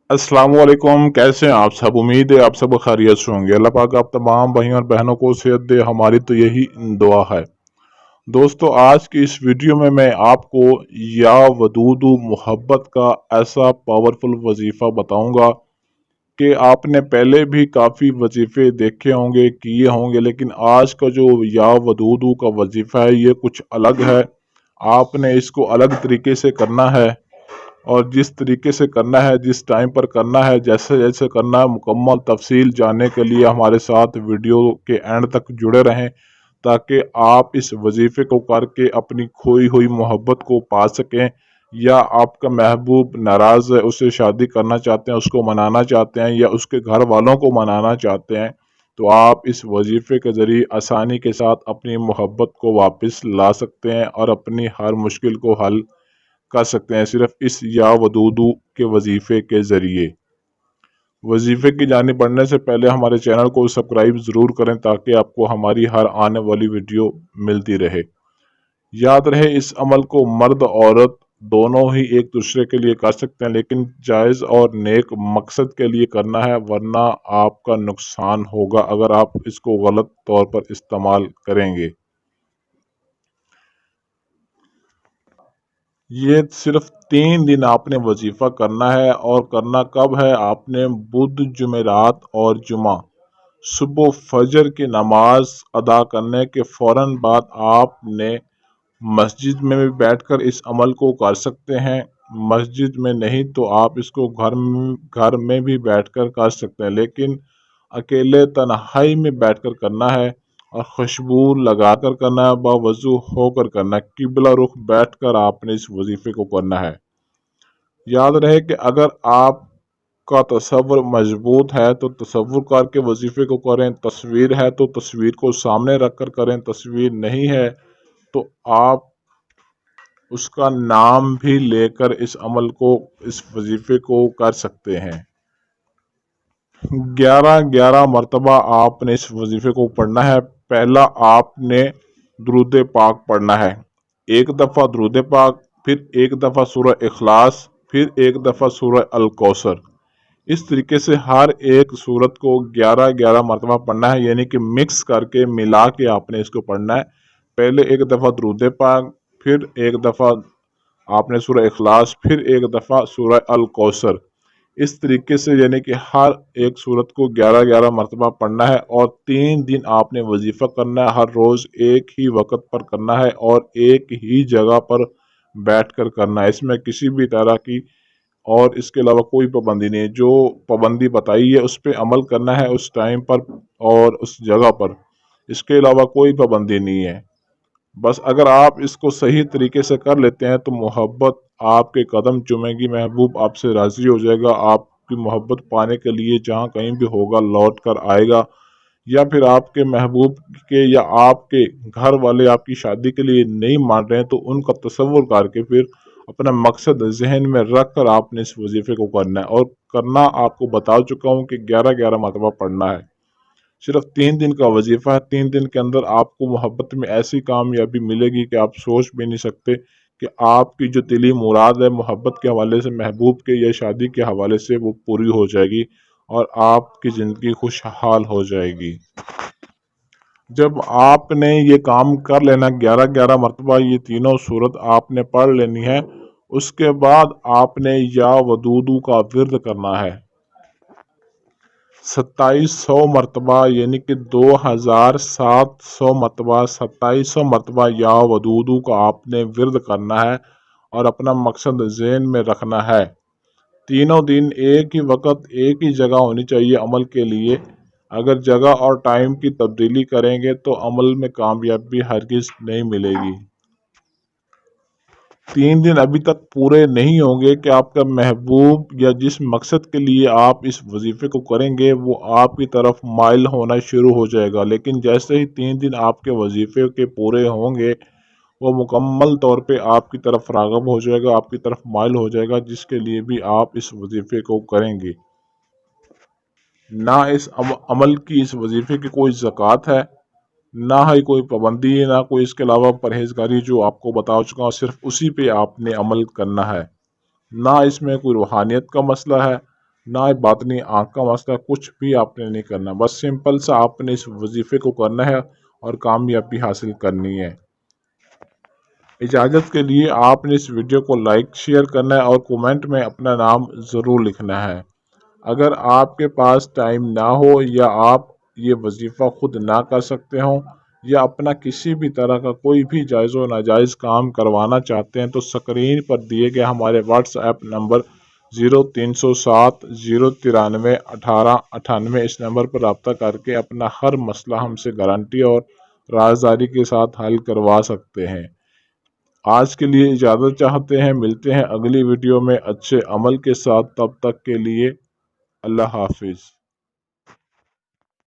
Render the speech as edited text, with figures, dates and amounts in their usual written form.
अस्सलाम वालेकुम। कैसे हैं आप सब? उम्मीद है आप सब खैरियत से होंगे। अल्लाह पाक आप तमाम भाइयों और बहनों को सेहत दे, हमारी तो यही दुआ है। दोस्तों, आज की इस वीडियो में मैं आपको या वदूदु मोहब्बत का ऐसा पावरफुल वजीफ़ा बताऊंगा कि आपने पहले भी काफ़ी वजीफ़े देखे होंगे, किए होंगे, लेकिन आज का जो या वदूदु का वजीफ़ा है ये कुछ अलग है। आपने इसको अलग तरीके से करना है, और जिस तरीके से करना है, जिस टाइम पर करना है, जैसे जैसे करना है, मुकम्मल तफसील जानने के लिए हमारे साथ वीडियो के एंड तक जुड़े रहें, ताकि आप इस वजीफ़े को करके अपनी खोई हुई मोहब्बत को पा सकें। या आपका महबूब नाराज़ है, उससे शादी करना चाहते हैं, उसको मनाना चाहते हैं, या उसके घर वालों को मनाना चाहते हैं, तो आप इस वजीफ़े के ज़रिए आसानी के साथ अपनी मोहब्बत को वापस ला सकते हैं और अपनी हर मुश्किल को हल कर सकते हैं, सिर्फ इस या वदूदू के वजीफे के जरिए। वजीफे की जानिब बढ़ने से पहले हमारे चैनल को सब्सक्राइब ज़रूर करें, ताकि आपको हमारी हर आने वाली वीडियो मिलती रहे। याद रहे, इस अमल को मर्द औरत दोनों ही एक दूसरे के लिए कर सकते हैं, लेकिन जायज़ और नेक मकसद के लिए करना है, वरना आपका नुकसान होगा अगर आप इसको गलत तौर पर इस्तेमाल करेंगे। ये सिर्फ 3 दिन आपने वजीफा करना है, और करना कब है? आपने बुध, जुमेरात और जुमा सुबह फजर की नमाज अदा करने के फौरन बाद आपने मस्जिद में भी बैठकर इस अमल को कर सकते हैं। मस्जिद में नहीं तो आप इसको घर में भी बैठकर कर सकते हैं, लेकिन अकेले तन्हाई में बैठकर करना है, और खुशबू लगाकर करना है, बावजू होकर करना है, किबला रुख बैठकर आपने इस वजीफे को करना है। याद रहे कि अगर आपका तसव्वुर मजबूत है तो तसव्वुर करके वजीफे को करें, तस्वीर है तो तस्वीर को सामने रख कर करें, तस्वीर नहीं है तो आप उसका नाम भी लेकर इस अमल को, इस वजीफे को कर सकते हैं। 11 मरतबा आपने इस वजीफे को पढ़ना है। पहला आपने दुरूद पाक पढ़ना है, एक दफ़ा दुरूद पाक, फिर एक दफ़ा सूरह इखलास, फिर एक दफ़ा सूरह अल कौसर। इस तरीके से हर एक सूरत को 11 मरतबा पढ़ना है, यानी कि मिक्स करके मिला के आपने इसको पढ़ना है। पहले एक दफ़ा दुरूद पाक, फिर एक दफ़ा आपने सूरह इखलास, फिर एक दफ़ा सूरह अल कौसर। इस तरीके से यानी कि हर एक सूरत को 11 मरतबा पढ़ना है, और 3 दिन आपने वजीफ़ा करना है। हर रोज़ एक ही वक़्त पर करना है और एक ही जगह पर बैठ कर करना है। इसमें किसी भी तरह की और इसके अलावा कोई पाबंदी नहीं है। जो पाबंदी बताई है उस पर अमल करना है उस टाइम पर और उस जगह पर, इसके अलावा कोई पाबंदी नहीं है। बस अगर आप इसको सही तरीके से कर लेते हैं तो मोहब्बत आपके कदम चूमेगी, महबूब आपसे राज़ी हो जाएगा, आपकी मोहब्बत पाने के लिए जहाँ कहीं भी होगा लौट कर आएगा। या फिर आपके महबूब के या आपके घर वाले आपकी शादी के लिए नहीं मान रहे हैं, तो उनका तसव्वुर करके फिर अपना मकसद जहन में रख कर आपने इस वजीफे को करना है। और करना आपको बता चुका हूँ कि 11 मरतबा पढ़ना है। सिर्फ 3 दिन का वजीफा है। 3 दिन के अंदर आपको मोहब्बत में ऐसी कामयाबी मिलेगी कि आप सोच भी नहीं सकते, कि आपकी जो दिली मुराद है मोहब्बत के हवाले से, महबूब के या शादी के हवाले से, वो पूरी हो जाएगी और आपकी ज़िंदगी खुशहाल हो जाएगी। जब आपने ये काम कर लेना, 11 मरतबा ये तीनों सूरत आपने पढ़ लेनी है, उसके बाद आपने या वदूदू का विर्द करना है 2700 मरतबा, यानी कि 2700 मरतबा, 2700 मरतबा या वदूदू का आपने विर्द करना है और अपना मकसद ज़हन में रखना है। तीनों दिन एक ही वक्त एक ही जगह होनी चाहिए अमल के लिए। अगर जगह और टाइम की तब्दीली करेंगे तो अमल में कामयाबी हरगिज़ नहीं मिलेगी। 3 दिन अभी तक पूरे नहीं होंगे कि आपका महबूब या जिस मकसद के लिए आप इस वजीफे को करेंगे वो आपकी तरफ माइल होना शुरू हो जाएगा। लेकिन जैसे ही 3 दिन आपके वजीफे के पूरे होंगे, वो मुकम्मल तौर पे आपकी तरफ राग़िब हो जाएगा, आपकी तरफ माइल हो जाएगा, जिसके लिए भी आप इस वजीफे को करेंगे। ना इस अमल की, इस वजीफे की कोई ज़कात है, ना ही कोई पाबंदी है, ना कोई इसके अलावा परहेजगारी, जो आपको बता चुका हूँ, सिर्फ उसी पे आपने अमल करना है। ना इसमें कोई रूहानियत का मसला है, ना बातनी आँख का मसला, कुछ भी आपने नहीं करना। बस सिंपल सा आपने इस वजीफे को करना है और कामयाबी हासिल करनी है। इजाज़त के लिए आपने इस वीडियो को लाइक शेयर करना है और कमेंट में अपना नाम ज़रूर लिखना है। अगर आपके पास टाइम ना हो या आप ये वजीफ़ा खुद ना कर सकते हों या अपना किसी भी तरह का कोई भी जायज़ व नाजायज़ काम करवाना चाहते हैं तो स्क्रीन पर दिए गए हमारे व्हाट्सएप नंबर 0307 093 1898 इस नंबर पर रब्ता करके अपना हर मसला हमसे गारंटी और राजदारी के साथ हल करवा सकते हैं। आज के लिए इजाज़त चाहते हैं, मिलते हैं अगली वीडियो में अच्छे अमल के साथ। तब तक के लिए अल्लाह हाफिज़।